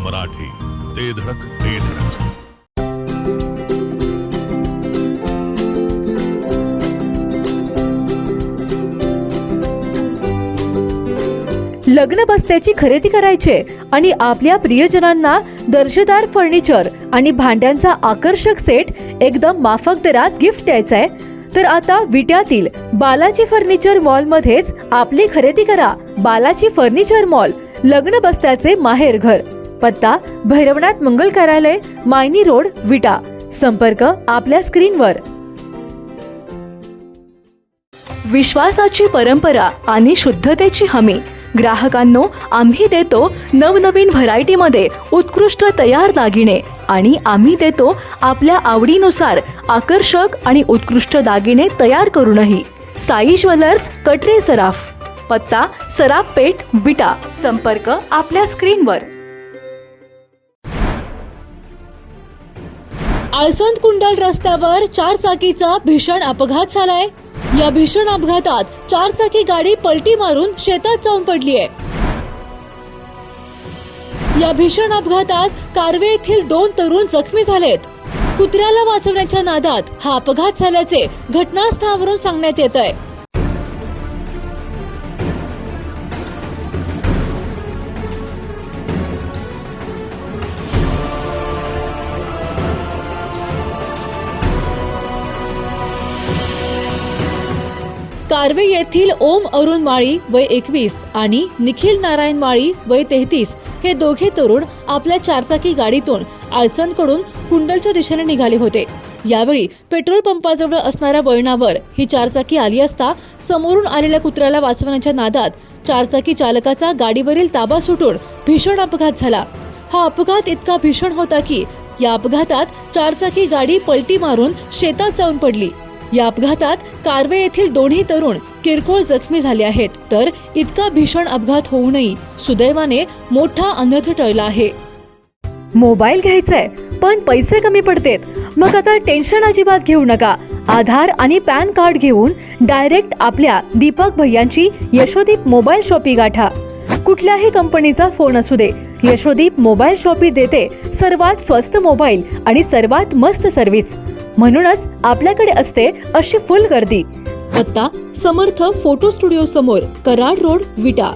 मराठी, ते धडक ते धडक. लग्न बस्त्याची खरेदी करायचे आणि आपल्या प्रियजनांना दर्जेदार फर्निचर आणि भांड्यांचा आकर्षक सेट एकदम माफक दरात गिफ्ट द्यायचाय तर आता विट्यातील बालाजी फर्निचर मॉल मध्येच आपली खरेदी करा. बालाजी फर्निचर मॉल, लग्न बस्त्याचे माहेर घर. पत्ता भैरवनाथ मंगल कार्यालय, मायनी रोड, विटा. संपर्क आपल्या स्क्रीनवर. विश्वासाची परंपरा आणि शुद्धतेची हमी. ग्राहकांनो, आम्ही देतो नवनवीन व्हरायटीमध्ये उत्कृष्ट तयार दागिने आणि आम्ही देतो आपल्या आवडीनुसार आकर्षक आणि उत्कृष्ट दागिने तयार करूनही. साई ज्वेलर्स, कटरे सराफ. पत्ता सराफ पेठ, विटा. संपर्क आपल्या स्क्रीनवर. आळसंद कुंडल रस्त्यावर 4 चाकीचा भीषण अपघात झालाय. या भीषण अपघातात 4 चाकी गाडी पलटी मारून शेतात जाऊन पडली आहे. या भीषण अपघातात कारवे येथील 2 तरुण जखमी झालेत. कुत्र्याला वाचवण्याच्या नादात हा अपघात झाल्याचे घटनास्थळावरून सांगण्यात येत आहे. कारवे येथील ओम अरुण माळी वय 21 आणि निखिल नारायण माळी वय 33 हे दोघे तरुण आपल्या 4 चाकी गाडीतून आळसंदकडून कुंडलच्या दिशेने निघाले होते. यावेळी पेट्रोल पंपाजवळ असणाऱ्या वळणावर ही 4 चाकी आली असता समोरून आलेल्या कुत्र्याला वाचवण्याच्या नादात 4 चाकी चालकाचा गाडीवरील ताबा सुटून भीषण अपघात झाला. हा अपघात इतका भीषण होता की या अपघातात 4 चाकी गाडी पलटी मारून शेतात जाऊन पडली. या अपघातात कारवे येथील दोन्ही तरुण किरकोळ जखमी झाले आहेत. तर इतका भीषण अपघात होऊनही सुदैवाने मोठा अनर्थ टळला आहे. मोबाईल घ्यायचाय पण पैसे कमी पडतेत, मग आता टेन्शन अजिबात घेऊ नका. आधार आणि पॅन कार्ड घेऊन डायरेक्ट आपल्या दीपक भैयांची यशोदीप मोबाईल शॉपी गाठा. कुठल्याही कंपनीचा फोन असू दे, यशोदीप मोबाईल शॉपी देते सर्वात स्वस्त मोबाईल आणि सर्वात मस्त सर्व्हिस. म्हणूनच आपल्याकडे असते अशी फुल गर्दी. पत्ता समर्थ फोटो स्टुडिओ समोर, कराड रोड, विटा.